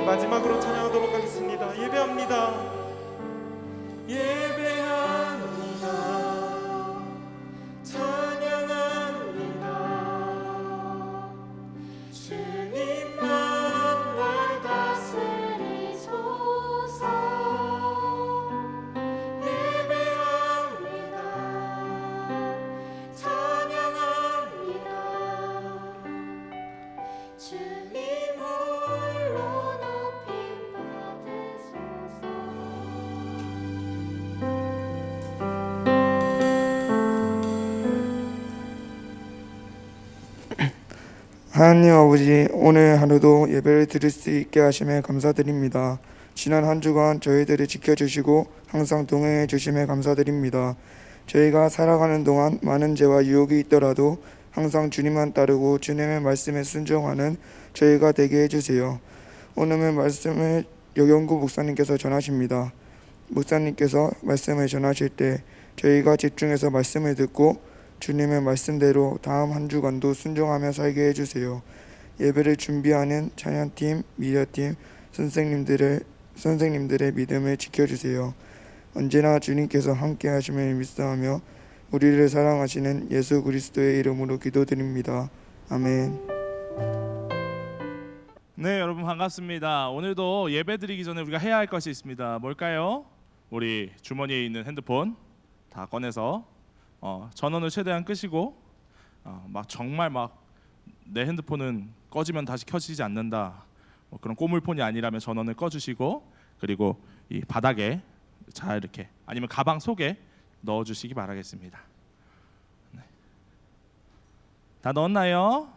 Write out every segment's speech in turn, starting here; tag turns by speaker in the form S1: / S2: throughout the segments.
S1: 마지막으로 찬양하도록 하겠습니다. 예배합니다.
S2: 예배합니다. 찬양합니다. 주님만 날 다스리소서. 예배합니다. 찬양합니다. 주님 홀로 높임 받으소서.
S3: 하나님 아버지, 오늘 하루도 예배를 드릴 수 있게 하심에 감사드립니다. 지난 한 주간 저희들을 지켜주시고 항상 동행해 주심에 감사드립니다. 저희가 살아가는 동안 많은 죄와 유혹이 있더라도 항상 주님만 따르고 주님의 말씀에 순종하는 저희가 되게 해주세요. 오늘의 말씀을 여경구 목사님께서 전하십니다. 목사님께서 말씀을 전하실 때 저희가 집중해서 말씀을 듣고 주님의 말씀대로 다음 한 주간도 순종하며 살게 해주세요. 예배를 준비하는 찬양팀, 미디어팀, 선생님들의 믿음을 지켜주세요. 언제나 주님께서 함께 하심을 믿사하며 우리를 사랑하시는 예수 그리스도의 이름으로 기도드립니다. 아멘.
S4: 네, 여러분 반갑습니다. 오늘도 예배 드리기 전에 우리가 해야 할 것이 있습니다. 뭘까요? 우리 주머니에 있는 핸드폰 다 꺼내서 전원을 최대한 끄시고 정말 내 핸드폰은 꺼지면 다시 켜지지 않는다, 그런 꼬물폰이 아니라면 전원을 꺼주시고, 그리고 이 바닥에 잘 이렇게 아니면 가방 속에 넣어주시기 바라겠습니다. 네. 다 넣었나요?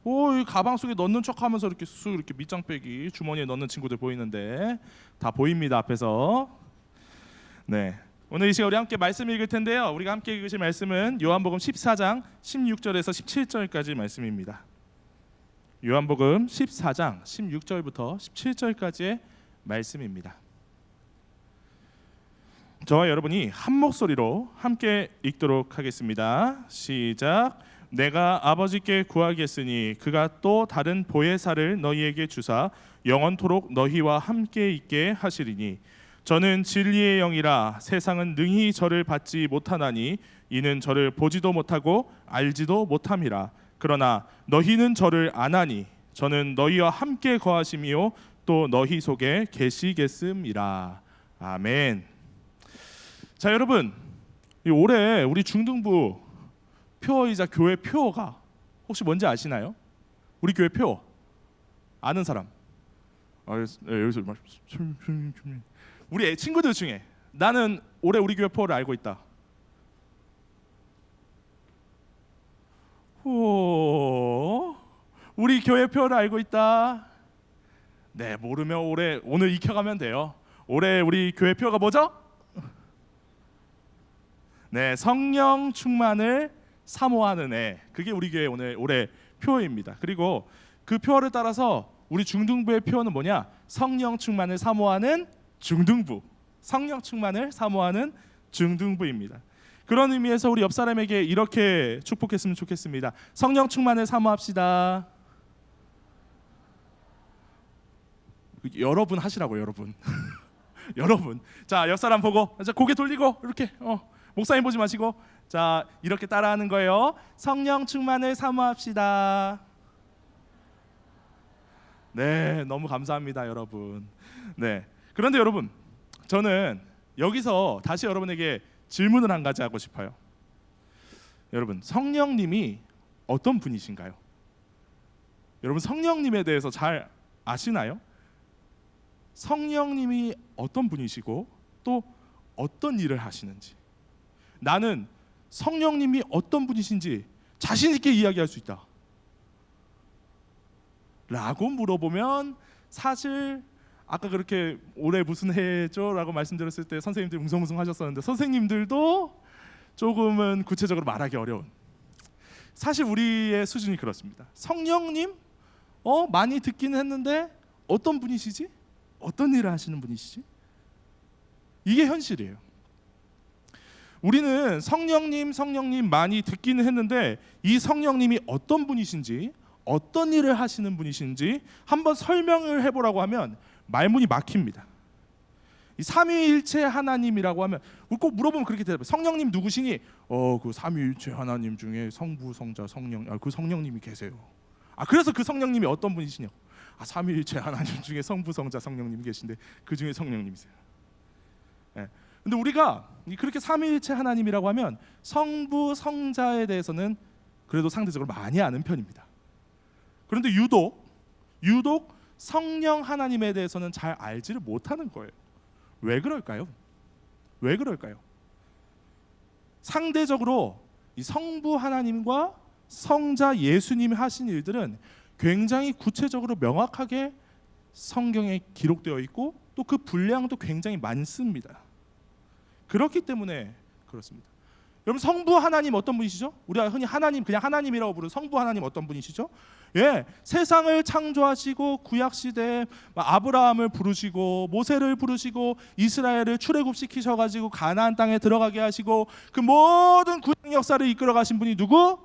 S4: 오, 이 가방 속에 넣는 척하면서 이렇게 쑥 이렇게 밑장 빼기 주머니에 넣는 친구들 보이는데 다 보입니다, 앞에서. 네. 오늘 이 시간 우리 함께 말씀 읽을 텐데요. 우리가 함께 읽으실 말씀은 요한복음 14장 16절에서 17절까지 말씀입니다. 요한복음 14장 16절부터 17절까지의 말씀입니다. 저와 여러분이 한 목소리로 함께 읽도록 하겠습니다. 시작. 내가 아버지께 구하겠으니 그가 또 다른 보혜사를 너희에게 주사 영원토록 너희와 함께 있게 하시리니 저는 진리의 영이라 세상은 능히 저를 받지 못하나니 이는 저를 보지도 못하고 알지도 못함이라. 그러나 너희는 저를 아나니 저는 너희와 함께 거하심이요 또 너희 속에 계시겠음이라. 아멘. 자, 여러분, 올해 우리 중등부 표어이자 교회 표어가 혹시 뭔지 아시나요? 우리 교회 표어 아는 사람? 여기서 우리 친구들 중에 나는 올해 우리 교회 표어를 알고 있다. 오, 우리 교회 표어를 알고 있다. 네, 모르면 오늘 익혀가면 돼요. 올해 우리 교회 표어가 뭐죠? 네, 성령 충만을 사모하는 애. 그게 우리 교회 올해 표어입니다. 그리고 그 표어를 따라서 우리 중등부의 표어는 뭐냐? 성령 충만을 사모하는 중등부. 성령 충만을 사모하는 중등부입니다. 그런 의미에서 우리 옆 사람에게 이렇게 축복했으면 좋겠습니다. 성령 충만을 사모합시다. 여러분 하시라고, 여러분. 여러분. 자, 옆 사람 보고 고개 돌리고 이렇게 목사님 보지 마시고 자, 이렇게 따라하는 거예요. 성령 충만을 사모합시다. 네, 너무 감사합니다, 여러분. 네. 그런데 여러분, 저는 여기서 다시 여러분에게 질문을 한 가지 하고 싶어요. 여러분, 성령님이 어떤 분이신가요? 여러분, 성령님에 대해서 잘 아시나요? 성령님이 어떤 분이시고 또 어떤 일을 하시는지, 나는 성령님이 어떤 분이신지 자신 있게 이야기할 수 있다 라고 물어보면, 사실 아까 그렇게 올해 무슨 해죠? 라고 말씀드렸을 때 선생님들 웅성웅성 하셨었는데 선생님들도 조금은 구체적으로 말하기 어려운, 사실 우리의 수준이 그렇습니다. 성령님 많이 듣기는 했는데 어떤 분이시지? 어떤 일을 하시는 분이시지? 이게 현실이에요. 우리는 성령님 많이 듣기는 했는데 이 성령님이 어떤 분이신지, 어떤 일을 하시는 분이신지 한번 설명을 해보라고 하면 말문이 막힙니다. 이 삼위일체 하나님이라고 하면 꼭 물어보면 그렇게 대답해요. 성령님 누구시니? 그 삼위일체 하나님 중에 성부, 성자, 성령, 그 성령님이 계세요. 그래서 그 성령님이 어떤 분이시냐고. 삼위일체 하나님 중에 성부, 성자, 성령님이 계신데 그 중에 성령님이세요. 예. 근데 우리가 그렇게 삼위일체 하나님이라고 하면 성부, 성자에 대해서는 그래도 상대적으로 많이 아는 편입니다. 그런데 유독 성령 하나님에 대해서는 잘 알지를 못하는 거예요. 왜 그럴까요? 왜 그럴까요? 상대적으로 이 성부 하나님과 성자 예수님이 하신 일들은 굉장히 구체적으로 명확하게 성경에 기록되어 있고 또 그 분량도 굉장히 많습니다. 그렇기 때문에 그렇습니다. 여러분, 성부 하나님 어떤 분이시죠? 우리가 흔히 하나님, 그냥 하나님이라고 부르는 성부 하나님 어떤 분이시죠? 세상을 창조하시고 구약 시대에 아브라함을 부르시고 모세를 부르시고 이스라엘을 출애굽시키셔가지고 가나안 땅에 들어가게 하시고 그 모든 구약 역사를 이끌어 가신 분이 누구?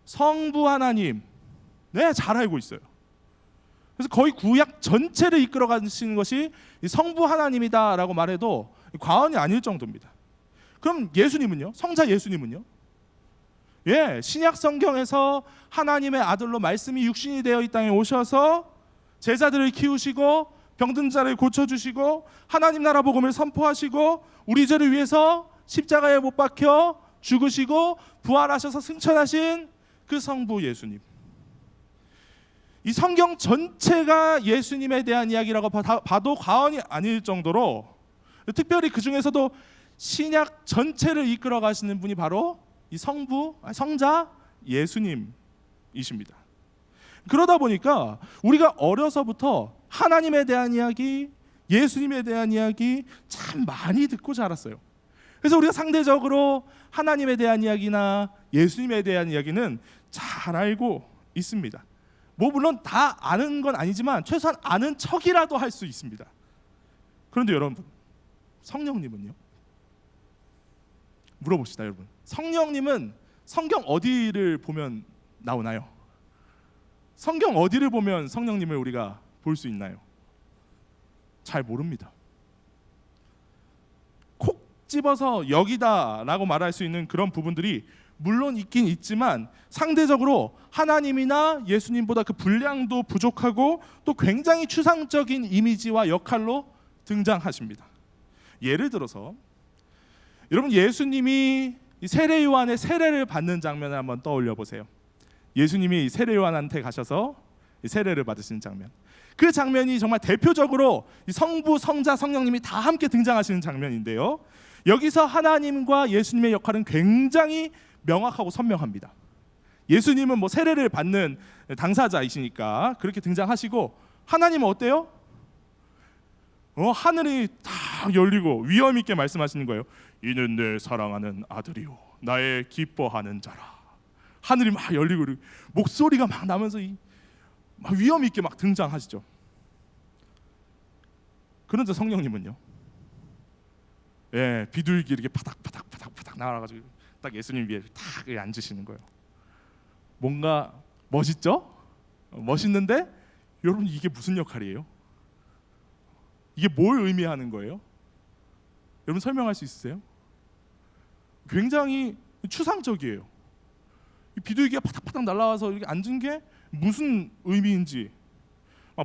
S4: 성부 하나님. 잘 알고 있어요. 그래서 거의 구약 전체를 이끌어 가시는 것이 성부 하나님이다라고 말해도 과언이 아닐 정도입니다. 그럼 예수님은요? 성자 예수님은요? 신약 성경에서 하나님의 아들로 말씀이 육신이 되어 이 땅에 오셔서 제자들을 키우시고 병든 자를 고쳐주시고 하나님 나라 복음을 선포하시고 우리 죄를 위해서 십자가에 못 박혀 죽으시고 부활하셔서 승천하신 그 성부 예수님. 이 성경 전체가 예수님에 대한 이야기라고 봐도 과언이 아닐 정도로, 특별히 그 중에서도 신약 전체를 이끌어 가시는 분이 바로 이 성자 예수님이십니다. 그러다 보니까 우리가 어려서부터 하나님에 대한 이야기, 예수님에 대한 이야기 참 많이 듣고 자랐어요. 그래서 우리가 상대적으로 하나님에 대한 이야기나 예수님에 대한 이야기는 잘 알고 있습니다. 물론 다 아는 건 아니지만 최소한 아는 척이라도 할 수 있습니다. 그런데 여러분, 성령님은요? 물어봅시다, 여러분. 성령님은 성경 어디를 보면 나오나요? 성경 어디를 보면 성령님을 우리가 볼 수 있나요? 잘 모릅니다. 콕 집어서 여기다라고 말할 수 있는 그런 부분들이 물론 있긴 있지만 상대적으로 하나님이나 예수님보다 그 분량도 부족하고 또 굉장히 추상적인 이미지와 역할로 등장하십니다. 예를 들어서 여러분, 예수님이 세례 요한의 세례를 받는 장면을 한번 떠올려 보세요. 예수님이 세례 요한한테 가셔서 세례를 받으시는 장면. 그 장면이 정말 대표적으로 성부, 성자, 성령님이 다 함께 등장하시는 장면인데요. 여기서 하나님과 예수님의 역할은 굉장히 명확하고 선명합니다. 예수님은 세례를 받는 당사자이시니까 그렇게 등장하시고, 하나님은 어때요? 하늘이 다 열리고 위엄 있게 말씀하시는 거예요. 이는 내 사랑하는 아들이요 나의 기뻐하는 자라. 하늘이 막 열리고 목소리가 막 나면서 막 위엄 있게 막 등장하시죠. 그런데 성령님은요? 비둘기 이렇게 파닥파닥 나와가지고 딱 예수님 위에 딱 앉으시는 거예요. 뭔가 멋있죠? 멋있는데 여러분, 이게 무슨 역할이에요? 이게 뭘 의미하는 거예요? 여러분, 설명할 수 있으세요? 굉장히 추상적이에요. 비둘기가 파닥파닥 날아와서 이렇게 앉은 게 무슨 의미인지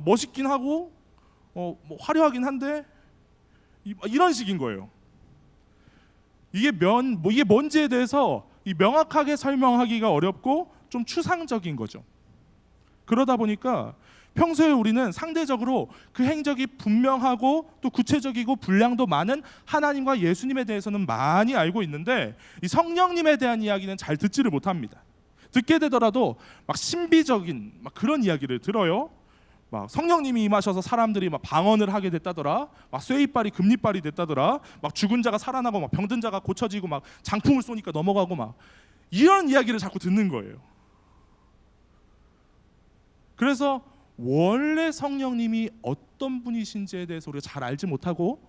S4: 멋있긴 하고 화려하긴 한데 이런 식인 거예요. 이게 뭔지에 대해서 명확하게 설명하기가 어렵고 좀 추상적인 거죠. 그러다 보니까 평소에 우리는 상대적으로 그 행적이 분명하고 또 구체적이고 분량도 많은 하나님과 예수님에 대해서는 많이 알고 있는데 이 성령님에 대한 이야기는 잘 듣지를 못합니다. 듣게 되더라도 막 신비적인 그런 이야기를 들어요. 막 성령님이 임하셔서 사람들이 막 방언을 하게 됐다더라, 막 쇠이빨이 금리빨이 됐다더라, 막 죽은 자가 살아나고 막 병든 자가 고쳐지고 막 장풍을 쏘니까 넘어가고 막 이런 이야기를 자꾸 듣는 거예요. 그래서 원래 성령님이 어떤 분이신지에 대해서 우리가 잘 알지 못하고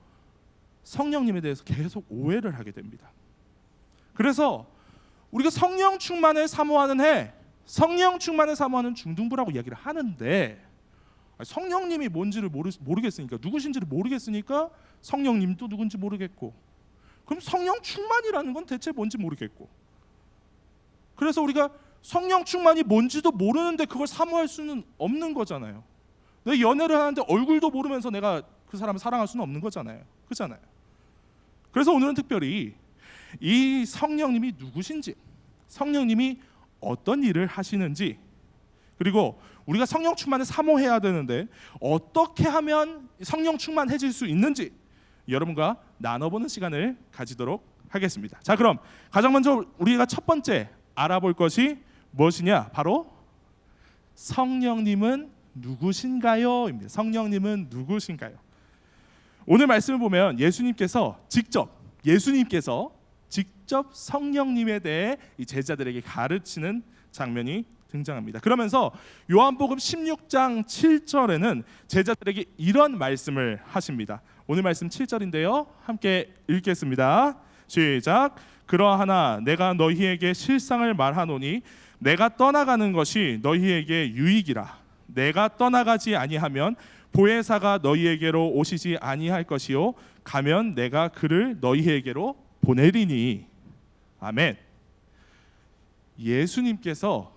S4: 성령님에 대해서 계속 오해를 하게 됩니다. 그래서 우리가 성령 충만을 사모하는 해, 성령 충만을 사모하는 중등부라고 이야기를 하는데 성령님이 뭔지를 모르겠으니까 누구신지를 모르겠으니까 성령님도 누군지 모르겠고 그럼 성령 충만이라는 건 대체 뭔지 모르겠고 그래서 우리가 성령 충만이 뭔지도 모르는데 그걸 사모할 수는 없는 거잖아요. 내 연애를 하는데 얼굴도 모르면서 내가 그 사람을 사랑할 수는 없는 거잖아요. 그렇잖아요. 그래서 오늘은 특별히 이 성령님이 누구신지 성령님이 어떤 일을 하시는지 그리고 우리가 성령 충만을 사모해야 되는데 어떻게 하면 성령 충만해질 수 있는지 여러분과 나눠보는 시간을 가지도록 하겠습니다. 자, 그럼 가장 먼저 우리가 첫 번째 알아볼 것이 무엇이냐? 바로 성령님은 누구신가요? 입니다. 성령님은 누구신가요? 오늘 말씀을 보면 예수님께서 직접 성령님에 대해 이 제자들에게 가르치는 장면이 등장합니다. 그러면서 요한복음 16장 7절에는 제자들에게 이런 말씀을 하십니다. 오늘 말씀 7절인데요. 함께 읽겠습니다. 시작. 그러하나 내가 너희에게 실상을 말하노니 내가 떠나가는 것이 너희에게 유익이라. 내가 떠나가지 아니하면 보혜사가 너희에게로 오시지 아니할 것이요 가면 내가 그를 너희에게로 보내리니. 아멘. 예수님께서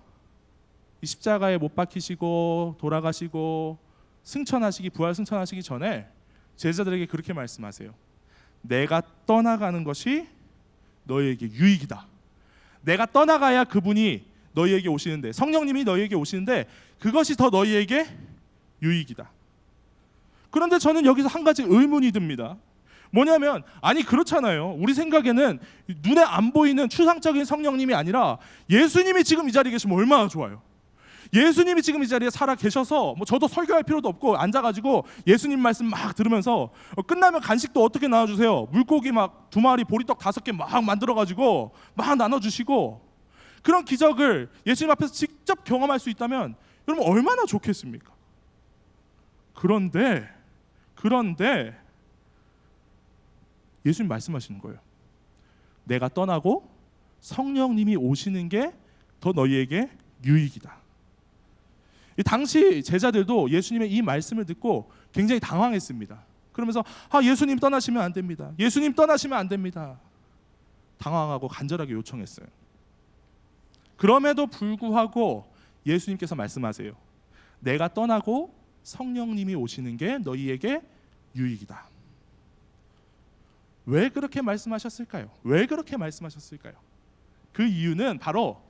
S4: 이 십자가에 못 박히시고 돌아가시고 승천하시기 부활 승천하시기 전에 제자들에게 그렇게 말씀하세요. 내가 떠나가는 것이 너희에게 유익이다. 내가 떠나가야 그분이 너희에게 오시는데 성령님이 너희에게 오시는데 그것이 더 너희에게 유익이다. 그런데 저는 여기서 한 가지 의문이 듭니다. 뭐냐면 아니 그렇잖아요. 우리 생각에는 눈에 안 보이는 추상적인 성령님이 아니라 예수님이 지금 이 자리에 계시면 얼마나 좋아요. 예수님이 지금 이 자리에 살아 계셔서 뭐 저도 설교할 필요도 없고 앉아가지고 예수님 말씀 막 들으면서 끝나면 간식도 어떻게 나눠주세요. 물고기 막 2마리 보리떡 5개 막 만들어가지고 막 나눠주시고 그런 기적을 예수님 앞에서 직접 경험할 수 있다면 여러분 얼마나 좋겠습니까? 그런데 예수님 말씀하시는 거예요. 내가 떠나고 성령님이 오시는 게 더 너희에게 유익이다. 이 당시 제자들도 예수님의 이 말씀을 듣고 굉장히 당황했습니다. 그러면서 예수님 떠나시면 안 됩니다. 예수님 떠나시면 안 됩니다. 당황하고 간절하게 요청했어요. 그럼에도 불구하고 예수님께서 말씀하세요. 내가 떠나고 성령님이 오시는 게 너희에게 유익이다. 왜 그렇게 말씀하셨을까요? 그 이유는 바로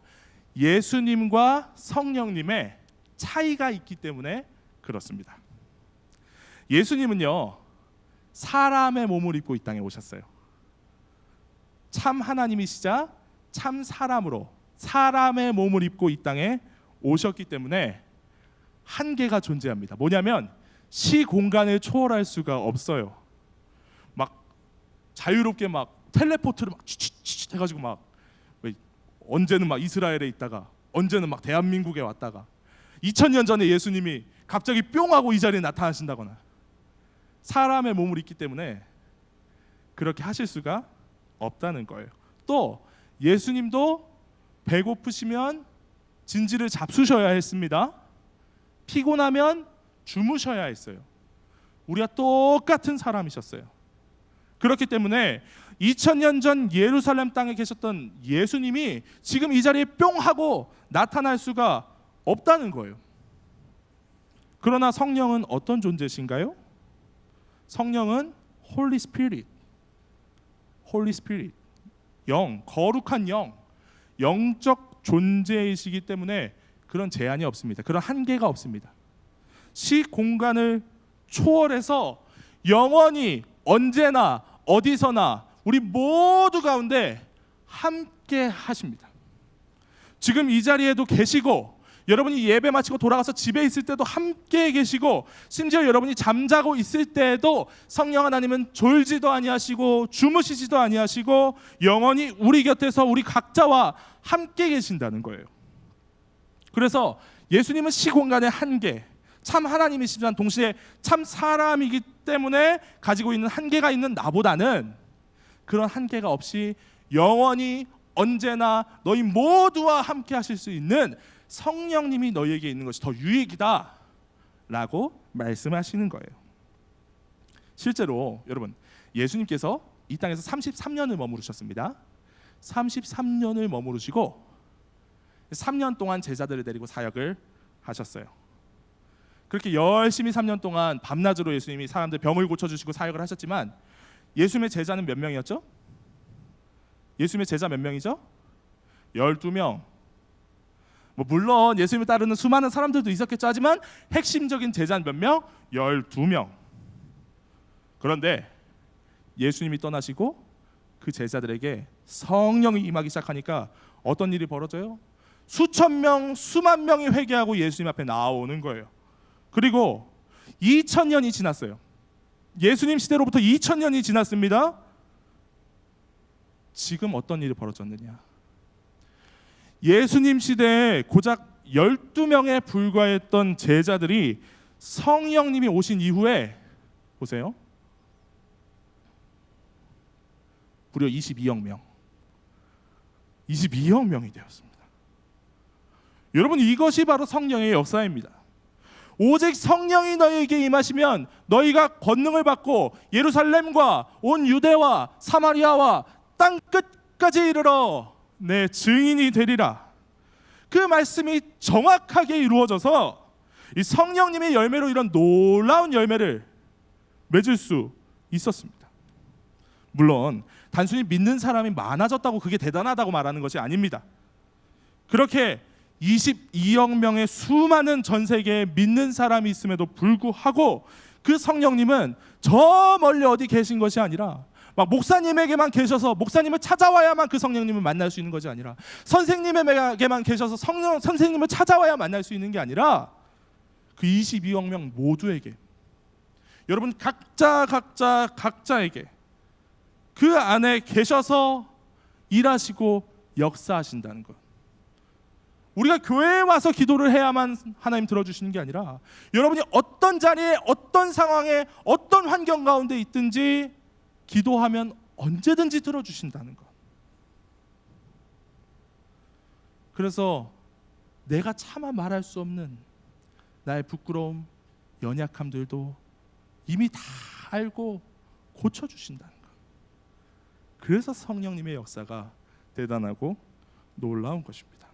S4: 예수님과 성령님의 차이가 있기 때문에 그렇습니다. 예수님은요 사람의 몸을 입고 이 땅에 오셨어요. 참 하나님이시자 참 사람으로 사람의 몸을 입고 이 땅에 오셨기 때문에 한계가 존재합니다. 뭐냐면 시공간을 초월할 수가 없어요. 막 자유롭게 막 텔레포트를 막 치치치 해가지고 막 언제는 막 이스라엘에 있다가 언제는 막 대한민국에 왔다가 2000년 전에 예수님이 갑자기 뿅 하고 이 자리에 나타나신다거나 사람의 몸을 입기 때문에 그렇게 하실 수가 없다는 거예요. 또 예수님도 배고프시면 진지를 잡수셔야 했습니다. 피곤하면 주무셔야 했어요. 우리가 똑같은 사람이셨어요. 그렇기 때문에 2000년 전 예루살렘 땅에 계셨던 예수님이 지금 이 자리에 뿅 하고 나타날 수가 없다는 거예요. 그러나 성령은 어떤 존재신가요? 성령은 홀리 스피릿, 영, 거룩한 영, 영적 존재이시기 때문에 그런 제한이 없습니다. 그런 한계가 없습니다. 시공간을 초월해서 영원히 언제나 어디서나 우리 모두 가운데 함께 하십니다. 지금 이 자리에도 계시고 여러분이 예배 마치고 돌아가서 집에 있을 때도 함께 계시고 심지어 여러분이 잠자고 있을 때에도 성령 하나님은 졸지도 아니하시고 주무시지도 아니하시고 영원히 우리 곁에서 우리 각자와 함께 계신다는 거예요. 그래서 예수님은 시공간의 한계, 참 하나님이시지만 동시에 참 사람이기 때문에 가지고 있는 한계가 있는 나보다는 그런 한계가 없이 영원히 언제나 너희 모두와 함께 하실 수 있는 성령님이 너희에게 있는 것이 더 유익이다라고 말씀하시는 거예요. 실제로 여러분, 예수님께서 이 땅에서 33년을 머무르셨습니다. 33년을 머무르시고 3년 동안 제자들을 데리고 사역을 하셨어요. 그렇게 열심히 3년 동안 밤낮으로 예수님이 사람들 병을 고쳐주시고 사역을 하셨지만 예수님의 제자는 몇 명이었죠? 예수님의 제자 몇 명이죠? 12명. 물론 예수님을 따르는 수많은 사람들도 있었겠죠. 하지만 핵심적인 제자는 몇 명? 12명. 그런데 예수님이 떠나시고 그 제자들에게 성령이 임하기 시작하니까 어떤 일이 벌어져요? 수천 명, 수만 명이 회개하고 예수님 앞에 나오는 거예요. 그리고 2000년이 지났어요. 예수님 시대로부터 2000년이 지났습니다. 지금 어떤 일이 벌어졌느냐? 예수님 시대에 고작 12명에 불과했던 제자들이 성령님이 오신 이후에 보세요. 무려 22억 명. 22억 명이 되었습니다. 여러분, 이것이 바로 성령의 역사입니다. 오직 성령이 너희에게 임하시면 너희가 권능을 받고 예루살렘과 온 유대와 사마리아와 땅 끝까지 이르러 내 증인이 되리라. 그 말씀이 정확하게 이루어져서 이 성령님의 열매로 이런 놀라운 열매를 맺을 수 있었습니다. 물론 단순히 믿는 사람이 많아졌다고 그게 대단하다고 말하는 것이 아닙니다. 그렇게 22억 명의 수많은 전 세계에 믿는 사람이 있음에도 불구하고 그 성령님은 저 멀리 어디 계신 것이 아니라 막 목사님에게만 계셔서 목사님을 찾아와야만 그 성령님을 만날 수 있는 것이 아니라 선생님에게만 계셔서 선생님을 찾아와야 만날 수 있는 게 아니라 그 22억 명 모두에게, 여러분 각자에게 그 안에 계셔서 일하시고 역사하신다는 것. 우리가 교회에 와서 기도를 해야만 하나님 들어주시는 게 아니라 여러분이 어떤 자리에 어떤 상황에 어떤 환경 가운데 있든지 기도하면 언제든지 들어주신다는 것. 그래서 내가 차마 말할 수 없는 나의 부끄러움, 연약함들도 이미 다 알고 고쳐주신다는 것. 그래서 성령님의 역사가 대단하고 놀라운 것입니다.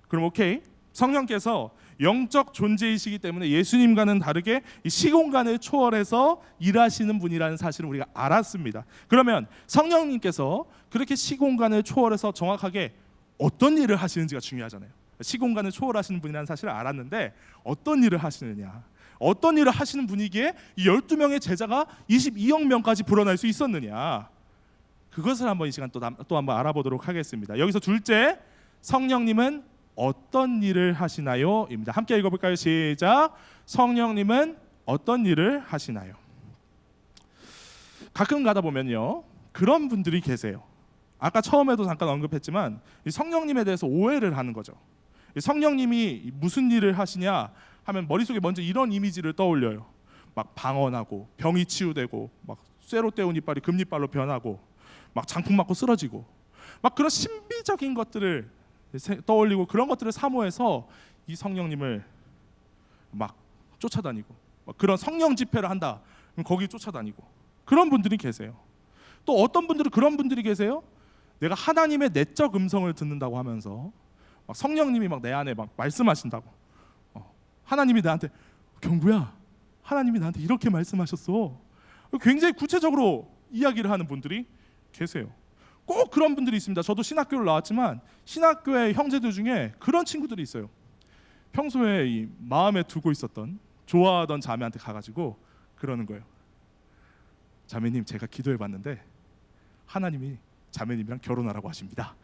S4: 그럼 오케이, 성령께서 영적 존재이시기 때문에 예수님과는 다르게 이 시공간을 초월해서 일하시는 분이라는 사실을 우리가 알았습니다. 그러면 성령님께서 그렇게 시공간을 초월해서 정확하게 어떤 일을 하시는지가 중요하잖아요. 시공간을 초월하시는 분이라는 사실을 알았는데 어떤 일을 하시느냐, 어떤 일을 하시는 분이기에 이 12명의 제자가 22억 명까지 불어날 수 있었느냐, 그것을 한번 이 시간 또 한번 알아보도록 하겠습니다. 여기서 둘째, 성령님은 어떤 일을 하시나요? 입니다. 함께 읽어볼까요? 시작. 성령님은 어떤 일을 하시나요? 가끔 가다 보면요, 그런 분들이 계세요. 아까 처음에도 잠깐 언급했지만 이 성령님에 대해서 오해를 하는 거죠. 이 성령님이 무슨 일을 하시냐 하면 머릿속에 먼저 이런 이미지를 떠올려요. 막 방언하고 병이 치유되고 막 쇠로 떼운 이빨이 금이빨로 변하고 막 장풍 맞고 쓰러지고 막 그런 신비적인 것들을 떠올리고 그런 것들을 사모해서 이 성령님을 막 쫓아다니고 막 그런 성령 집회를 한다 그럼 거기 쫓아다니고 그런 분들이 계세요. 또 어떤 분들은 그런 분들이 계세요. 내가 하나님의 내적 음성을 듣는다고 하면서 막 성령님이 막 내 안에 막 말씀하신다고, 하나님이 나한테, 경구야, 하나님이 나한테 이렇게 말씀하셨어, 굉장히 구체적으로 이야기를 하는 분들이 계세요. 꼭 그런 분들이 있습니다. 저도 신학교를 나왔지만 신학교의 형제들 중에 그런 친구들이 있어요. 평소에 이 마음에 두고 있었던 좋아하던 자매한테 가가지고 그러는 거예요. 자매님, 제가 기도해봤는데 하나님이 자매님이랑 결혼하라고 하십니다.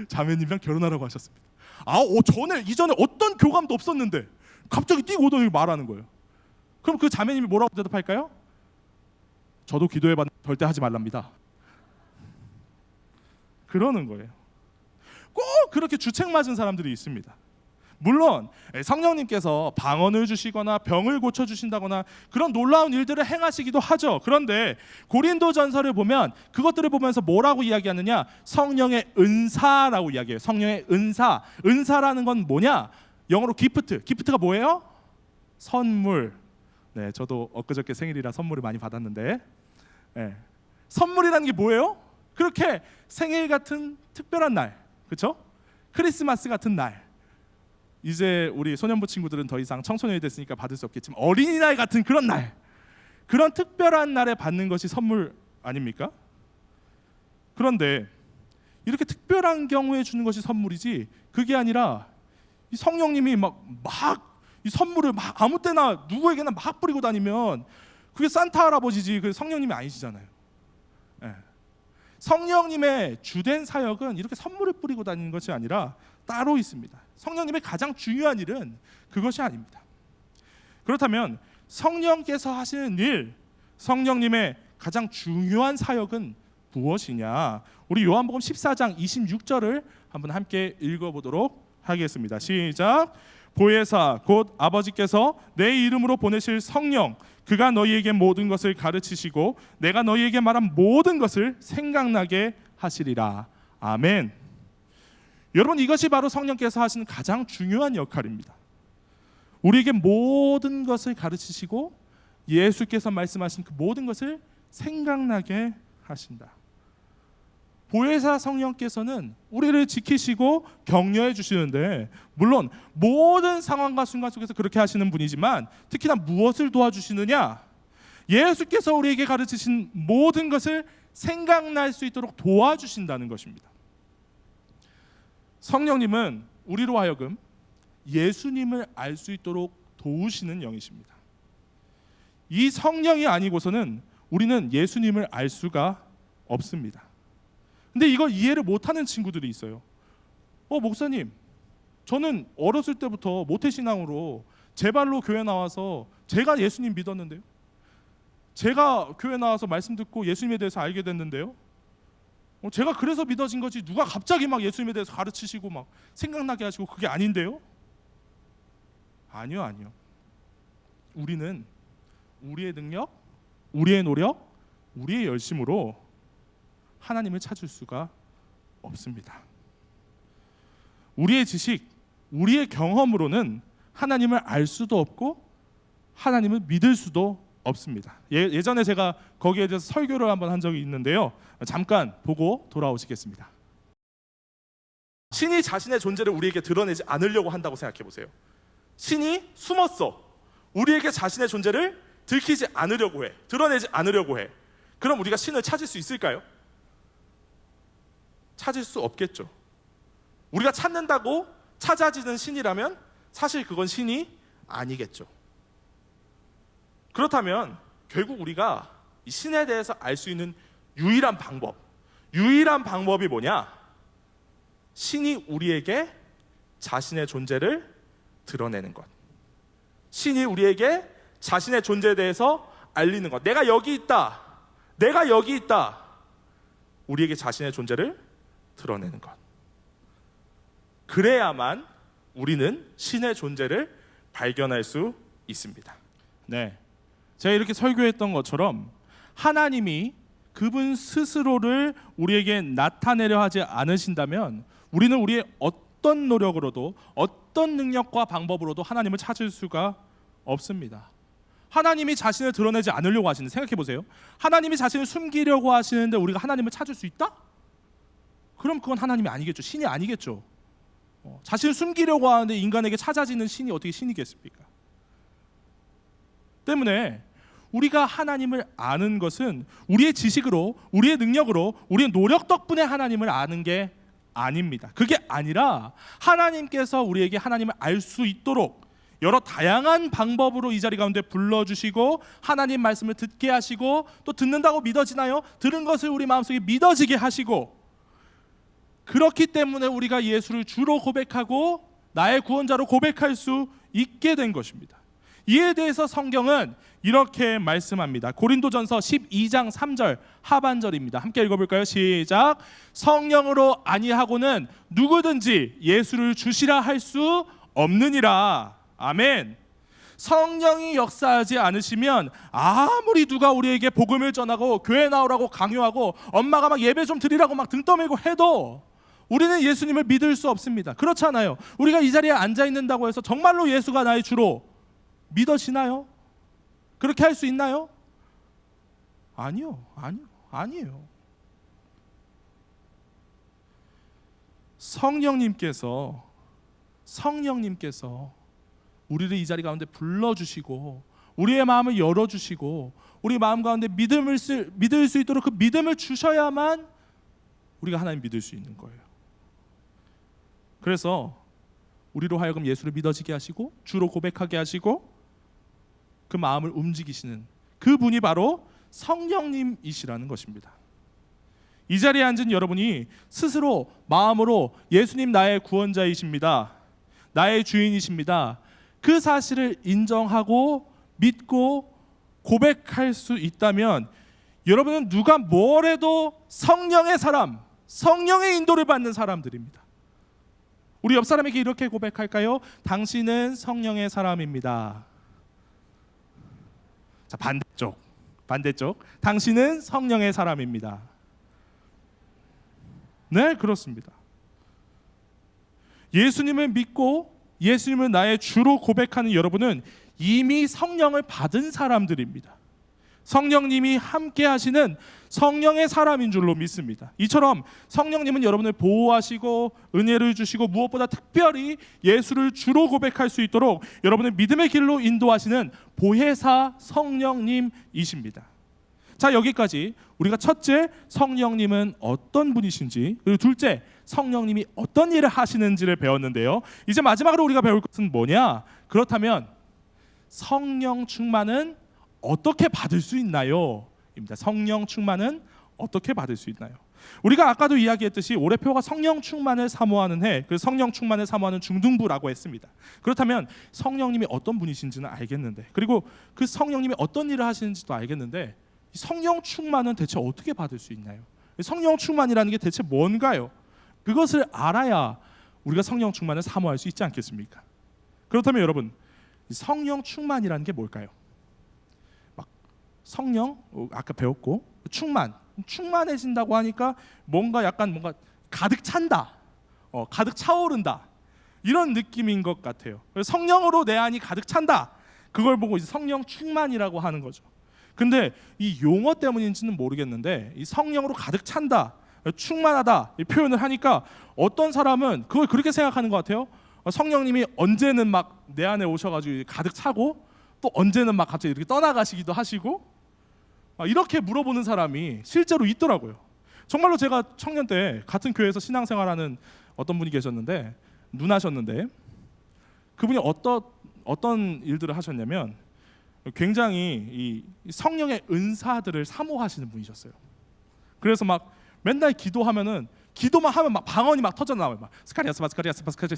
S4: 자매님이랑 결혼하라고 하셨습니다. 이전에 어떤 교감도 없었는데 갑자기 뛰고 오더니 말하는 거예요. 그럼 그 자매님이 뭐라고 대답할까요? 저도 기도해봤는데 절대 하지 말랍니다. 그러는 거예요. 꼭 그렇게 주책 맞은 사람들이 있습니다. 물론 성령님께서 방언을 주시거나 병을 고쳐 주신다거나 그런 놀라운 일들을 행하시기도 하죠. 그런데 고린도전서를 보면 그것들을 보면서 뭐라고 이야기하느냐? 성령의 은사라고 이야기해요. 성령의 은사. 은사라는 건 뭐냐? 영어로 기프트. 기프트가 뭐예요? 선물. 네, 저도 엊그저께 생일이라 선물을 많이 받았는데, 네. 선물이라는 게 뭐예요? 그렇게 생일 같은 특별한 날, 그렇죠? 크리스마스 같은 날. 이제 우리 소년부 친구들은 더 이상 청소년이 됐으니까 받을 수 없겠지만 어린이날 같은 그런 날, 그런 특별한 날에 받는 것이 선물 아닙니까? 그런데 이렇게 특별한 경우에 주는 것이 선물이지, 그게 아니라 이 성령님이 막 이 선물을 막 아무 때나 누구에게나 막 뿌리고 다니면 그게 산타 할아버지지, 그 성령님이 아니시잖아요. 네. 성령님의 주된 사역은 이렇게 선물을 뿌리고 다니는 것이 아니라 따로 있습니다. 성령님의 가장 중요한 일은 그것이 아닙니다. 그렇다면 성령께서 하시는 일, 성령님의 가장 중요한 사역은 무엇이냐? 우리 요한복음 14장 26절을 한번 함께 읽어보도록 하겠습니다. 시작. 보혜사 곧 아버지께서 내 이름으로 보내실 성령, 그가 너희에게 모든 것을 가르치시고 내가 너희에게 말한 모든 것을 생각나게 하시리라. 아멘. 여러분, 이것이 바로 성령께서 하시는 가장 중요한 역할입니다. 우리에게 모든 것을 가르치시고 예수께서 말씀하신 그 모든 것을 생각나게 하신다. 보혜사 성령께서는 우리를 지키시고 격려해 주시는데, 물론 모든 상황과 순간 속에서 그렇게 하시는 분이지만 특히나 무엇을 도와주시느냐? 예수께서 우리에게 가르치신 모든 것을 생각날 수 있도록 도와주신다는 것입니다. 성령님은 우리로 하여금 예수님을 알 수 있도록 도우시는 영이십니다. 이 성령이 아니고서는 우리는 예수님을 알 수가 없습니다. 근데 이걸 이해를 못하는 친구들이 있어요. 목사님, 저는 어렸을 때부터 모태신앙으로 제 발로 교회 나와서 제가 예수님 믿었는데요. 제가 교회 나와서 말씀 듣고 예수님에 대해서 알게 됐는데요. 제가 그래서 믿어진 거지 누가 갑자기 막 예수님에 대해서 가르치시고 막 생각나게 하시고 그게 아닌데요. 아니요. 우리는 우리의 능력, 우리의 노력, 우리의 열심으로 하나님을 찾을 수가 없습니다. 우리의 지식, 우리의 경험으로는 하나님을 알 수도 없고 하나님을 믿을 수도 없습니다. 예전에 제가 거기에 대해서 설교를 한번 한 적이 있는데요. 잠깐 보고 돌아오시겠습니다. 신이 자신의 존재를 우리에게 드러내지 않으려고 한다고 생각해 보세요. 신이 숨었어. 우리에게 자신의 존재를 들키지 않으려고 해. 드러내지 않으려고 해. 그럼 우리가 신을 찾을 수 있을까요? 찾을 수 없겠죠. 우리가 찾는다고 찾아지는 신이라면 사실 그건 신이 아니겠죠. 그렇다면 결국 우리가 이 신에 대해서 알 수 있는 유일한 방법이 뭐냐? 신이 우리에게 자신의 존재를 드러내는 것. 신이 우리에게 자신의 존재에 대해서 알리는 것. 내가 여기 있다. 우리에게 자신의 존재를 드러내는 것. 그래야만 우리는 신의 존재를 발견할 수 있습니다. 네, 제가 이렇게 설교했던 것처럼 하나님이 그분 스스로를 우리에게 나타내려 하지 않으신다면 우리는 우리의 어떤 노력으로도 어떤 능력과 방법으로도 하나님을 찾을 수가 없습니다. 하나님이 자신을 드러내지 않으려고 하시는, 생각해 보세요. 하나님이 자신을 숨기려고 하시는데 우리가 하나님을 찾을 수 있다? 그럼 그건 하나님이 아니겠죠. 신이 아니겠죠. 자신을 숨기려고 하는데 인간에게 찾아지는 신이 어떻게 신이겠습니까? 때문에 우리가 하나님을 아는 것은 우리의 지식으로, 우리의 능력으로, 우리의 노력 덕분에 하나님을 아는 게 아닙니다. 그게 아니라 하나님께서 우리에게 하나님을 알 수 있도록 여러 다양한 방법으로 이 자리 가운데 불러주시고 하나님 말씀을 듣게 하시고, 또 듣는다고 믿어지나요? 들은 것을 우리 마음속에 믿어지게 하시고, 그렇기 때문에 우리가 예수를 주로 고백하고 나의 구원자로 고백할 수 있게 된 것입니다. 이에 대해서 성경은 이렇게 말씀합니다. 고린도전서 12장 3절 하반절입니다. 함께 읽어볼까요? 시작. 성령으로 아니하고는 누구든지 예수를 주시라 할 수 없느니라. 아멘. 성령이 역사하지 않으시면 아무리 누가 우리에게 복음을 전하고 교회 나오라고 강요하고 엄마가 막 예배 좀 드리라고 막 등 떠밀고 해도 우리는 예수님을 믿을 수 없습니다. 그렇잖아요. 우리가 이 자리에 앉아 있는다고 해서 정말로 예수가 나의 주로 믿어지나요? 그렇게 할 수 있나요? 아니요. 아니에요. 성령님께서 우리를 이 자리 가운데 불러주시고 우리의 마음을 열어주시고 우리 마음 가운데 믿을 수 있도록 그 믿음을 주셔야만 우리가 하나님 믿을 수 있는 거예요. 그래서 우리로 하여금 예수를 믿어지게 하시고 주로 고백하게 하시고 그 마음을 움직이시는 그분이 바로 성령님이시라는 것입니다. 이 자리에 앉은 여러분이 스스로 마음으로 예수님 나의 구원자이십니다, 나의 주인이십니다, 그 사실을 인정하고 믿고 고백할 수 있다면 여러분은 누가 뭘 해도 성령의 사람, 성령의 인도를 받는 사람들입니다. 우리 옆 사람에게 이렇게 고백할까요? 당신은 성령의 사람입니다. 자, 반대쪽. 당신은 성령의 사람입니다. 네, 그렇습니다. 예수님을 믿고 예수님을 나의 주로 고백하는 여러분은 이미 성령을 받은 사람들입니다. 성령님이 함께 하시는 성령의 사람인 줄로 믿습니다. 이처럼 성령님은 여러분을 보호하시고 은혜를 주시고 무엇보다 특별히 예수를 주로 고백할 수 있도록 여러분의 믿음의 길로 인도하시는 보혜사 성령님이십니다. 자, 여기까지 우리가 첫째, 성령님은 어떤 분이신지, 그리고 둘째, 성령님이 어떤 일을 하시는지를 배웠는데요. 이제 마지막으로 우리가 배울 것은 뭐냐? 그렇다면 성령 충만은 어떻게 받을 수 있나요? 입니다. 성령 충만은 어떻게 받을 수 있나요? 우리가 아까도 이야기했듯이 올해표가 성령 충만을 사모하는 해, 그 성령 충만을 사모하는 중등부라고 했습니다. 그렇다면 성령님이 어떤 분이신지는 알겠는데, 그리고 그 성령님이 어떤 일을 하시는지도 알겠는데, 성령 충만은 대체 어떻게 받을 수 있나요? 성령 충만이라는 게 대체 뭔가요? 그것을 알아야 우리가 성령 충만을 사모할 수 있지 않겠습니까? 그렇다면 여러분, 성령 충만이라는 게 뭘까요? 막 성령 아까 배웠고 충만해진다고 하니까 뭔가 가득 찬다, 가득 차오른다 이런 느낌인 것 같아요. 성령으로 내 안이 가득 찬다, 그걸 보고 이제 성령 충만이라고 하는 거죠. 근데 이 용어 때문인지는 모르겠는데 이 성령으로 가득 찬다, 충만하다 이 표현을 하니까 어떤 사람은 그걸 그렇게 생각하는 것 같아요. 성령님이 언제는 막 내 안에 오셔가지고 가득 차고 또 언제는 막 갑자기 이렇게 떠나가시기도 하시고 이렇게 물어보는 사람이 실제로 있더라고요. 정말로 제가 청년 때 같은 교회에서 신앙생활하는 어떤 분이 계셨는데 누나셨는데 그분이 어떤 일들을 하셨냐면 굉장히 이 성령의 은사들을 사모하시는 분이셨어요. 그래서 막 맨날 기도하면은 기도만 하면 막 방언이 막 터져 나와요. 막 스카리아스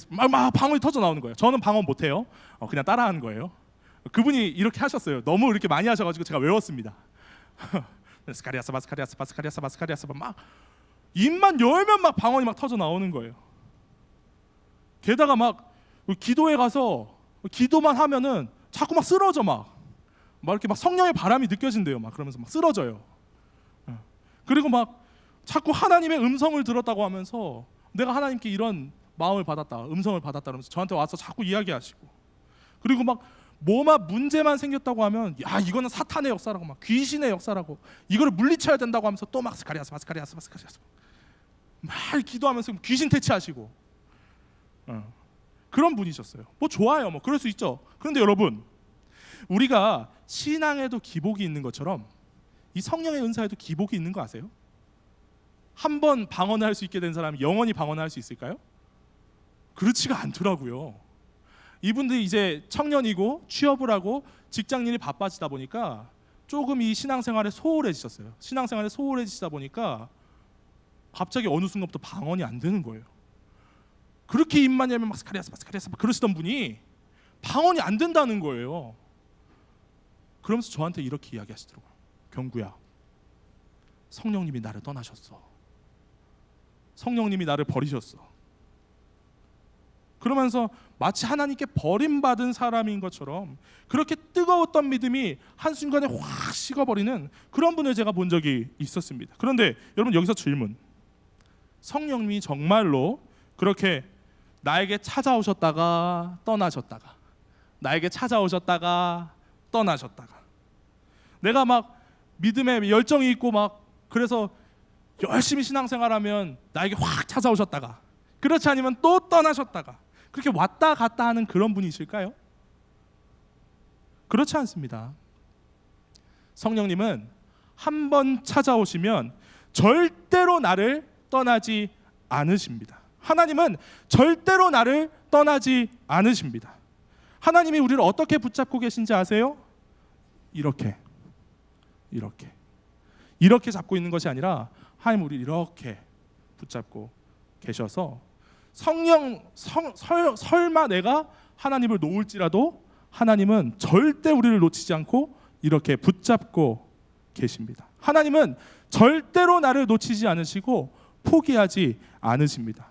S4: 막 방언이 터져 나오는 거예요. 저는 방언 못 해요. 그냥 따라하는 거예요. 그분이 이렇게 하셨어요. 너무 이렇게 많이 하셔가지고 제가 외웠습니다. 스카리아스 막 입만 열면 막 방언이 막 터져 나오는 거예요. 게다가 막 기도에 가서 기도만 하면은 자꾸 막 쓰러져 막 이렇게 막 성령의 바람이 느껴진대요. 막 그러면서 막 쓰러져요. 그리고 막 자꾸 하나님의 음성을 들었다고 하면서 내가 하나님께 이런 마음을 받았다, 음성을 받았다 그러면서 저한테 와서 자꾸 이야기하시고, 그리고 막 뭐만 문제만 생겼다고 하면 야 이거는 사탄의 역사라고 막 귀신의 역사라고 이거를 물리쳐야 된다고 하면서 또 막 스카리아스 막 기도하면서 귀신 퇴치하시고 그런 분이셨어요. 뭐 좋아요, 뭐 그럴 수 있죠. 그런데 여러분, 우리가 신앙에도 기복이 있는 것처럼 이 성령의 은사에도 기복이 있는 거 아세요? 한 번 방언을 할 수 있게 된 사람이 영원히 방언을 할 수 있을까요? 그렇지가 않더라고요. 이분들이 이제 청년이고 취업을 하고 직장일이 바빠지다 보니까 조금 이 신앙생활에 소홀해지셨어요. 신앙생활에 소홀해지다 보니까 갑자기 어느 순간부터 방언이 안 되는 거예요. 그렇게 입만 열면 막 스카리아스 막 그러시던 분이 방언이 안 된다는 거예요. 그러면서 저한테 이렇게 이야기하시더라고요. 경구야, 성령님이 나를 떠나셨어. 성령님이 나를 버리셨어. 그러면서 마치 하나님께 버림받은 사람인 것처럼 그렇게 뜨거웠던 믿음이 한순간에 확 식어버리는 그런 분을 제가 본 적이 있었습니다. 그런데 여러분, 여기서 질문. 성령님이 정말로 그렇게 나에게 찾아오셨다가 떠나셨다가, 나에게 찾아오셨다가 떠나셨다가, 내가 막 믿음에 열정이 있고 막 그래서 열심히 신앙생활하면 나에게 확 찾아오셨다가, 그렇지 않으면 또 떠나셨다가, 그렇게 왔다 갔다 하는 그런 분이실까요? 그렇지 않습니다. 성령님은 한 번 찾아오시면 절대로 나를 떠나지 않으십니다. 하나님은 절대로 나를 떠나지 않으십니다. 하나님이 우리를 어떻게 붙잡고 계신지 아세요? 이렇게 잡고 있는 것이 아니라 하나님 우리를 이렇게 붙잡고 계셔서 설마 내가 하나님을 놓을지라도 하나님은 절대 우리를 놓치지 않고 이렇게 붙잡고 계십니다. 하나님은 절대로 나를 놓치지 않으시고 포기하지 않으십니다.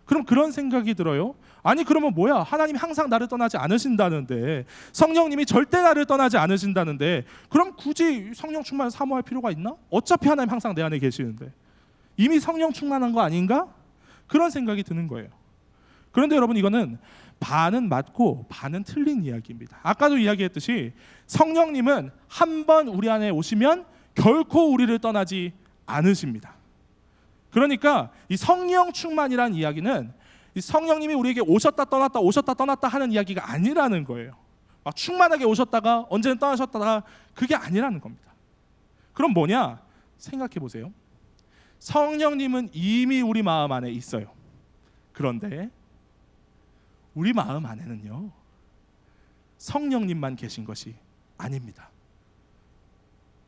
S4: 그럼 그런 생각이 들어요. 아니 그러면 뭐야? 하나님이 항상 나를 떠나지 않으신다는데, 성령님이 절대 나를 떠나지 않으신다는데, 그럼 굳이 성령 충만을 사모할 필요가 있나? 어차피 하나님 항상 내 안에 계시는데 이미 성령 충만한 거 아닌가? 그런 생각이 드는 거예요. 그런데 여러분, 이거는 반은 맞고 반은 틀린 이야기입니다. 아까도 이야기했듯이 성령님은 한 번 우리 안에 오시면 결코 우리를 떠나지 않으십니다. 그러니까 이 성령 충만이라는 이야기는 이 성령님이 우리에게 오셨다 떠났다 오셨다 떠났다 하는 이야기가 아니라는 거예요. 막 충만하게 오셨다가 언제는 떠나셨다가, 그게 아니라는 겁니다. 그럼 뭐냐? 생각해 보세요. 성령님은 이미 우리 마음 안에 있어요. 그런데 우리 마음 안에는요, 성령님만 계신 것이 아닙니다.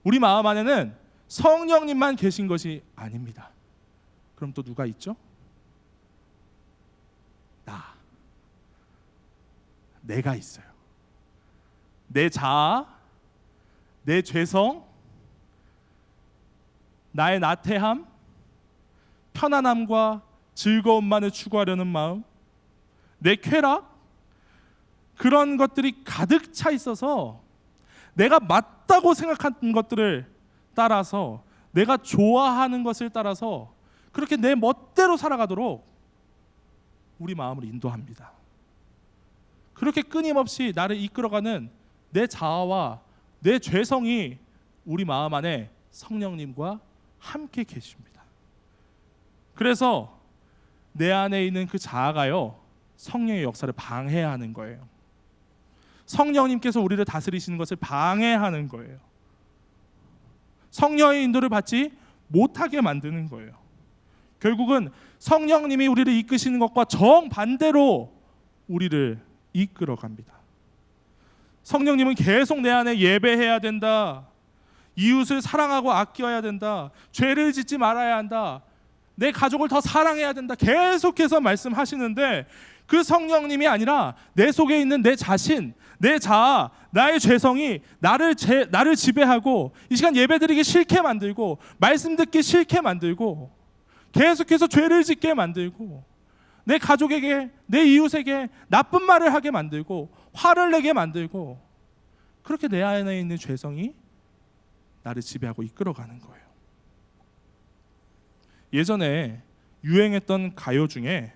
S4: 우리 마음 안에는 성령님만 계신 것이 아닙니다. 그럼 또 누가 있죠? 내가 있어요. 내 자아, 내 죄성, 나의 나태함, 편안함과 즐거움만을 추구하려는 마음, 내 쾌락, 그런 것들이 가득 차 있어서 내가 맞다고 생각하는 것들을 따라서, 내가 좋아하는 것을 따라서 그렇게 내 멋대로 살아가도록 우리 마음을 인도합니다. 그렇게 끊임없이 나를 이끌어가는 내 자아와 내 죄성이 우리 마음 안에 성령님과 함께 계십니다. 그래서 내 안에 있는 그 자아가요, 성령의 역사를 방해하는 거예요. 성령님께서 우리를 다스리시는 것을 방해하는 거예요. 성령의 인도를 받지 못하게 만드는 거예요. 결국은 성령님이 우리를 이끄시는 것과 정반대로 우리를 이끌어갑니다. 성령님은 계속 내 안에 예배해야 된다, 이웃을 사랑하고 아껴야 된다, 죄를 짓지 말아야 한다, 내 가족을 더 사랑해야 된다, 계속해서 말씀하시는데, 그 성령님이 아니라 내 속에 있는 내 자신, 내 자아, 나의 죄성이 나를 지배하고 이 시간 예배드리기 싫게 만들고 말씀 듣기 싫게 만들고 계속해서 죄를 짓게 만들고 내 가족에게, 내 이웃에게 나쁜 말을 하게 만들고 화를 내게 만들고, 그렇게 내 안에 있는 죄성이 나를 지배하고 이끌어가는 거예요. 예전에 유행했던 가요 중에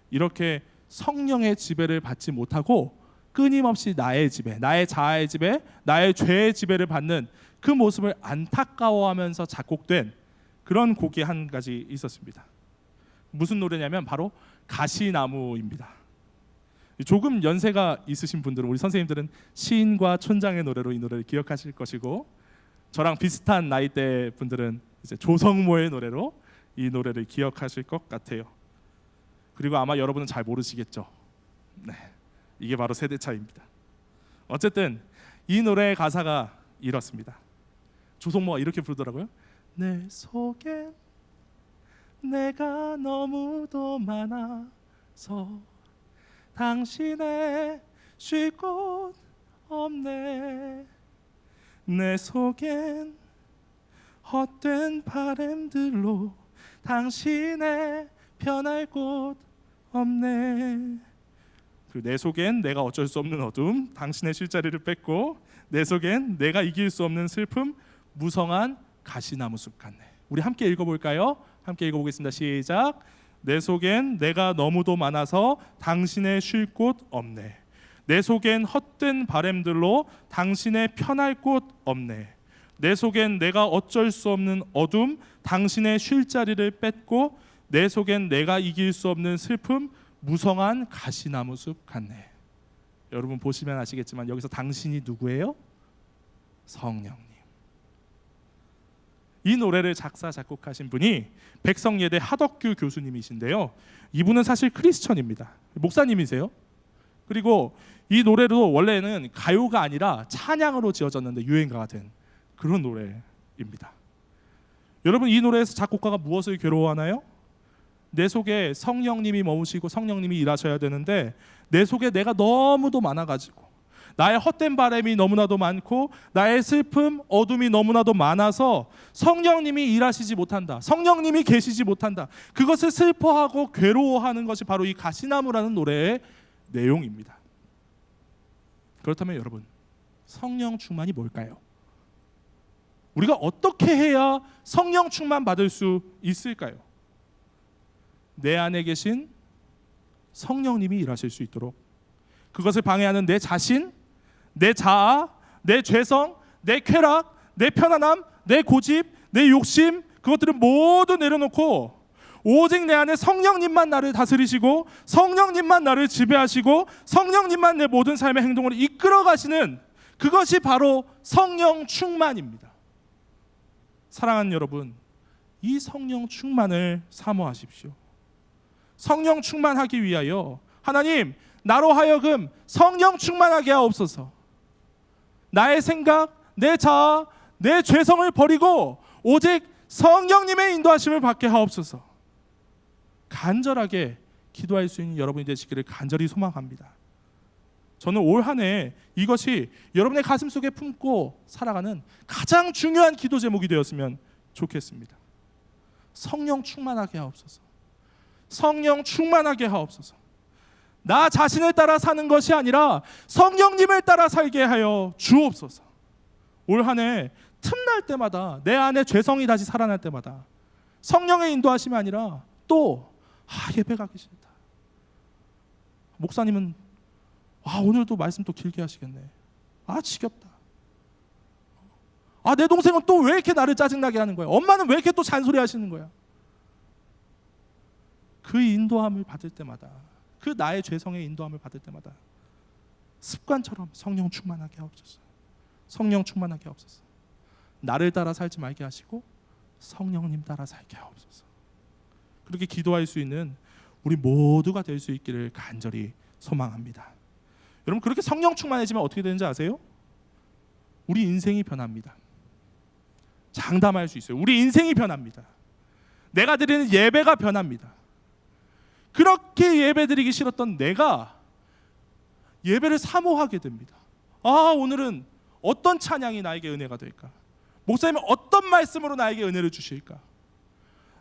S4: 이렇게 성령의 지배를 받지 못하고 끊임없이 나의 지배, 나의 자아의 지배, 나의 죄의 지배를 받는 그 모습을 안타까워하면서 작곡된 그런 곡이 한 가지 있었습니다. 무슨 노래냐면 바로 가시나무입니다. 조금 연세가 있으신 분들은, 우리 선생님들은 시인과 촌장의 노래로 이 노래를 기억하실 것이고, 저랑 비슷한 나이대 분들은 이제 조성모의 노래로 이 노래를 기억하실 것 같아요. 그리고 아마 여러분은 잘 모르시겠죠. 네, 이게 바로 세대 차이입니다. 어쨌든 이 노래의 가사가 이렇습니다. 조성모가 이렇게 부르더라고요. 내 속엔 내가 너무도 많아서 당신의 쉴 곳 없네. 내 속엔 헛된 바램들로 당신의 편할 곳 없네. 그리고 내 속엔 내가 어쩔 수 없는 어둠, 당신의 쉴자리를 뺏고 내 속엔 내가 이길 수 없는 슬픔, 무성한 가시나무 숲 같네. 우리 함께 읽어볼까요? 함께 읽어보겠습니다. 시작. 내 속엔 내가 너무도 많아서 당신의 쉴 곳 없네. 내 속엔 헛된 바램들로 당신의 편할 곳 없네. 내 속엔 내가 어쩔 수 없는 어둠, 당신의 쉴 자리를 뺏고 내 속엔 내가 이길 수 없는 슬픔, 무성한 가시나무 숲 같네. 여러분 보시면 아시겠지만 여기서 당신이 누구예요? 성령님. 이 노래를 작사 작곡하신 분이 백성예대 하덕규 교수님이신데요. 이분은 사실 크리스천입니다. 목사님이세요. 그리고 이 노래도 원래는 가요가 아니라 찬양으로 지어졌는데 유행가가 된 그런 노래입니다. 여러분 이 노래에서 작곡가가 무엇을 괴로워하나요? 내 속에 성령님이 머무시고 성령님이 일하셔야 되는데 내 속에 내가 너무도 많아가지고 나의 헛된 바람이 너무나도 많고 나의 슬픔, 어둠이 너무나도 많아서 성령님이 일하시지 못한다. 성령님이 계시지 못한다. 그것을 슬퍼하고 괴로워하는 것이 바로 이 가시나무라는 노래의 내용입니다. 그렇다면 여러분, 성령 충만이 뭘까요? 우리가 어떻게 해야 성령 충만 받을 수 있을까요? 내 안에 계신 성령님이 일하실 수 있도록 그것을 방해하는 내 자신, 내 자아, 내 죄성, 내 쾌락, 내 편안함, 내 고집, 내 욕심, 그것들을 모두 내려놓고 오직 내 안에 성령님만 나를 다스리시고 성령님만 나를 지배하시고 성령님만 내 모든 삶의 행동을 이끌어 가시는 그것이 바로 성령 충만입니다. 사랑하는 여러분, 이 성령 충만을 사모하십시오. 성령 충만하기 위하여 하나님, 나로 하여금 성령 충만하게 하옵소서. 나의 생각, 내 자아, 내 죄성을 버리고 오직 성령님의 인도하심을 받게 하옵소서. 간절하게 기도할 수 있는 여러분이 되시기를 간절히 소망합니다. 저는 올 한 해 이것이 여러분의 가슴 속에 품고 살아가는 가장 중요한 기도 제목이 되었으면 좋겠습니다. 성령 충만하게 하옵소서. 성령 충만하게 하옵소서. 나 자신을 따라 사는 것이 아니라 성령님을 따라 살게 하여 주옵소서. 올 한 해 틈날 때마다 내 안에 죄성이 다시 살아날 때마다 성령의 인도하심이 아니라 또 예배 가기 싫다. 목사님은 오늘도 말씀 또 길게 하시겠네. 지겹다. 내 동생은 또 왜 이렇게 나를 짜증나게 하는 거야? 엄마는 왜 이렇게 또 잔소리 하시는 거야? 그 인도함을 받을 때마다, 그 나의 죄성의 인도함을 받을 때마다 습관처럼 성령 충만하게 하옵소서. 성령 충만하게 하옵소서. 나를 따라 살지 말게 하시고 성령님 따라 살게 하옵소서. 그렇게 기도할 수 있는 우리 모두가 될 수 있기를 간절히 소망합니다. 여러분, 그렇게 성령 충만해지면 어떻게 되는지 아세요? 우리 인생이 변합니다. 장담할 수 있어요. 우리 인생이 변합니다. 내가 드리는 예배가 변합니다. 그렇게 예배드리기 싫었던 내가 예배를 사모하게 됩니다. 오늘은 어떤 찬양이 나에게 은혜가 될까? 목사님은 어떤 말씀으로 나에게 은혜를 주실까?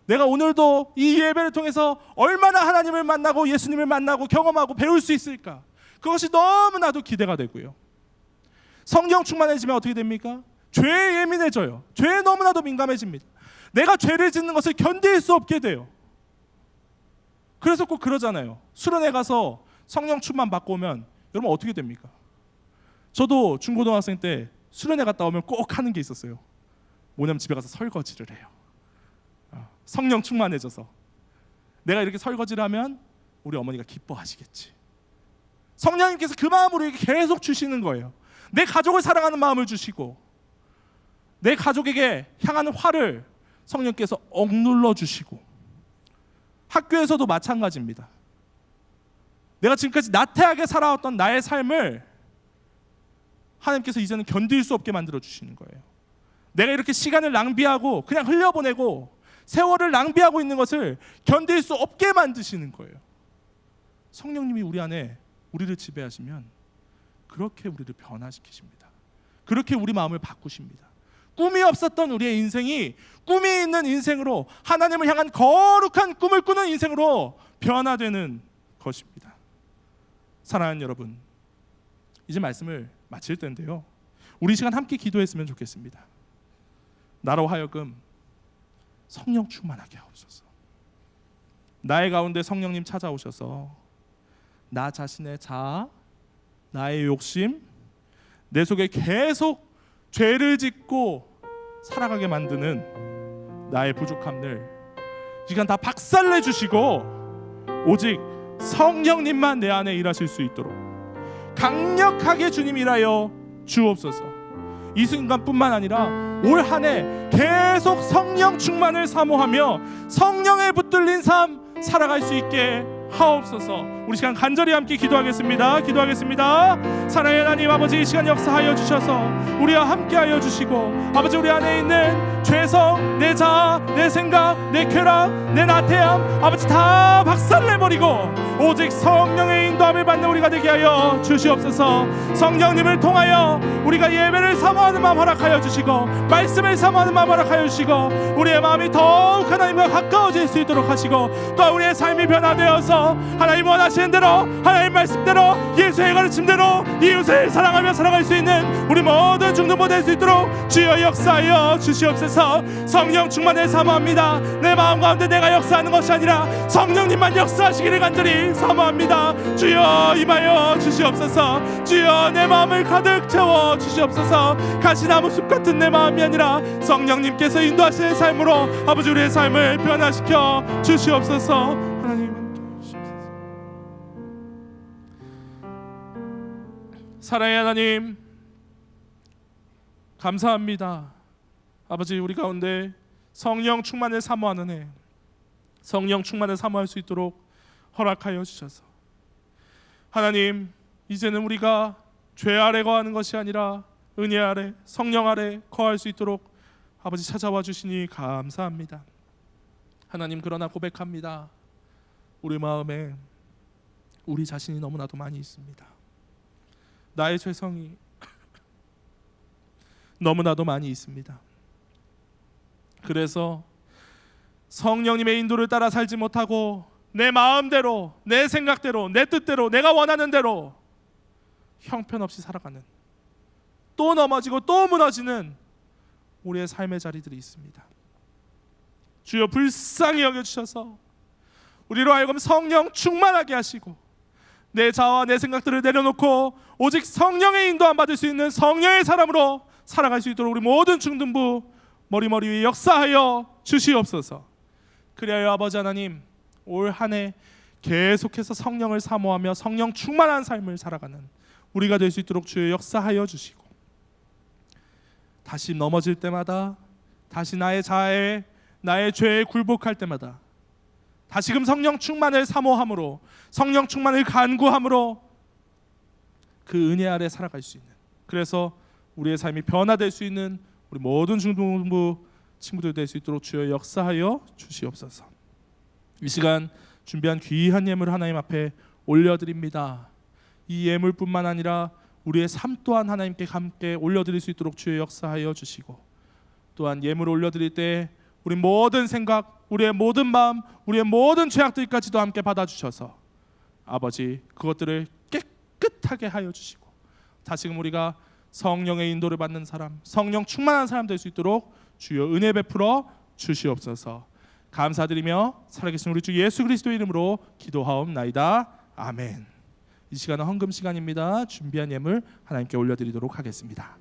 S4: 내가 오늘도 이 예배를 통해서 얼마나 하나님을 만나고 예수님을 만나고 경험하고 배울 수 있을까? 그것이 너무나도 기대가 되고요. 성령 충만해지면 어떻게 됩니까? 죄에 예민해져요. 죄에 너무나도 민감해집니다. 내가 죄를 짓는 것을 견딜 수 없게 돼요. 그래서 꼭 그러잖아요. 수련회 가서 성령 충만 받고 오면 여러분 어떻게 됩니까? 저도 중고등학생 때 수련회 갔다 오면 꼭 하는 게 있었어요. 뭐냐면 집에 가서 설거지를 해요. 성령 충만해져서 내가 이렇게 설거지를 하면 우리 어머니가 기뻐하시겠지. 성령님께서 그 마음으로 이렇게 계속 주시는 거예요. 내 가족을 사랑하는 마음을 주시고 내 가족에게 향하는 화를 성령께서 억눌러 주시고, 학교에서도 마찬가지입니다. 내가 지금까지 나태하게 살아왔던 나의 삶을 하나님께서 이제는 견딜 수 없게 만들어 주시는 거예요. 내가 이렇게 시간을 낭비하고 그냥 흘려보내고 세월을 낭비하고 있는 것을 견딜 수 없게 만드시는 거예요. 성령님이 우리 안에 우리를 지배하시면 그렇게 우리를 변화시키십니다. 그렇게 우리 마음을 바꾸십니다. 꿈이 없었던 우리의 인생이 꿈이 있는 인생으로, 하나님을 향한 거룩한 꿈을 꾸는 인생으로 변화되는 것입니다. 사랑하는 여러분, 이제 말씀을 마칠 때인데요, 우리 시간 함께 기도했으면 좋겠습니다. 나로 하여금 성령 충만하게 하옵소서. 나의 가운데 성령님 찾아오셔서 나 자신의 자아, 나의 욕심, 내 속에 계속 죄를 짓고 살아가게 만드는 나의 부족함들 이 시간 다 박살내 주시고 오직 성령님만 내 안에 일하실 수 있도록 강력하게 주님 일하여 주옵소서. 이 순간뿐만 아니라 올 한 해 계속 성령 충만을 사모하며 성령에 붙들린 삶 살아갈 수 있게 하옵소서. 우리 시간 간절히 함께 기도하겠습니다. 사랑의 하나님 아버지, 이 시간 역사하여 주셔서 우리와 함께하여 주시고 아버지, 우리 안에 있는 죄성, 내 자아, 내 생각, 내 쾌락, 내 나태함 아버지 다 박살내버리고 오직 성령의 인도함을 받는 우리가 되게 하여 주시옵소서. 성령님을 통하여 우리가 예배를 사모하는 마음 허락하여 주시고 말씀을 사모하는 마음 허락하여 주시고 우리의 마음이 더욱 하나님과 가까워질 수 있도록 하시고 또 우리의 삶이 변화되어서 하나님 원하시는 대로 하나님 말씀대로 예수의 가르침대로 이웃을 사랑하며 살아갈 수 있는 우리 모든 중등부 될 수 있도록 주여 역사하여 주시옵소서. 성령 충만을 사모합니다. 내 마음 가운데 내가 역사하는 것이 아니라 성령님만 역사하시기를 간절히 사모합니다. 주여 임하여 주시옵소서. 주여 내 마음을 가득 채워 주시옵소서. 가시나무 숲 같은 내 마음이 아니라 성령님께서 인도하시는 삶으로 아버지 우리의 삶을 변화시켜 주시옵소서. 하나님 사랑의 하나님 감사합니다. 아버지, 우리 가운데 성령 충만을 사모하는 해, 성령 충만을 사모할 수 있도록 허락하여 주셔서 하나님, 이제는 우리가 죄 아래 거하는 것이 아니라 은혜 아래, 성령 아래 거할 수 있도록 아버지 찾아와 주시니 감사합니다. 하나님, 그러나 고백합니다. 우리 마음에 우리 자신이 너무나도 많이 있습니다. 나의 죄성이 너무나도 많이 있습니다. 그래서 성령님의 인도를 따라 살지 못하고 내 마음대로, 내 생각대로, 내 뜻대로, 내가 원하는 대로 형편없이 살아가는, 또 넘어지고 또 무너지는 우리의 삶의 자리들이 있습니다. 주여 불쌍히 여겨주셔서 우리로 하여금 성령 충만하게 하시고 내 자아와 내 생각들을 내려놓고 오직 성령의 인도함 받을 수 있는 성령의 사람으로 살아갈 수 있도록 우리 모든 중등부 머리 위에 역사하여 주시옵소서. 그리하여 아버지 하나님, 올 한 해 계속해서 성령을 사모하며 성령 충만한 삶을 살아가는 우리가 될 수 있도록 주여 역사하여 주시고 다시 넘어질 때마다, 다시 나의 자아에 나의 죄에 굴복할 때마다 다시금 성령 충만을 사모함으로, 성령 충만을 간구함으로 그 은혜 아래 살아갈 수 있는, 그래서 우리의 삶이 변화될 수 있는 우리 모든 중등부 친구들 될 수 있도록 주여 역사하여 주시옵소서. 이 시간 준비한 귀한 예물 하나님 앞에 올려드립니다. 이 예물뿐만 아니라 우리의 삶 또한 하나님께 함께 올려드릴 수 있도록 주여 역사하여 주시고, 또한 예물을 올려드릴 때 우리 모든 생각, 우리의 모든 마음, 우리의 모든 죄악들까지도 함께 받아주셔서 아버지 그것들을 깨끗하게 하여 주시고 다시금 우리가 성령의 인도를 받는 사람, 성령 충만한 사람 될 수 있도록 주여 은혜 베풀어 주시옵소서. 감사드리며 살아계신 우리 주 예수 그리스도의 이름으로 기도하옵나이다. 아멘. 이 시간은 헌금 시간입니다. 준비한 예물 하나님께 올려드리도록 하겠습니다.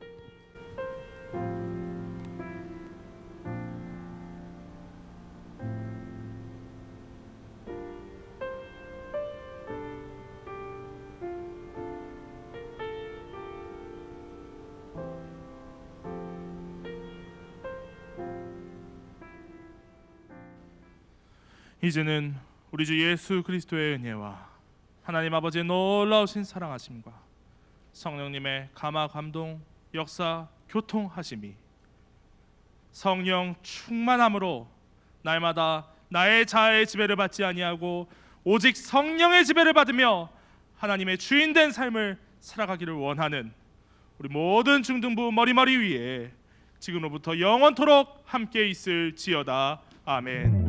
S4: 이제는 우리 주 예수 그리스도의 은혜와 하나님 아버지의 놀라우신 사랑하심과 성령님의 감화 감동 역사 교통하심이 성령 충만함으로 날마다 나의 자아의 지배를 받지 아니하고 오직 성령의 지배를 받으며 하나님의 주인된 삶을 살아가기를 원하는 우리 모든 중등부 머리 위에 지금로부터 영원토록 함께 있을지어다. 아멘.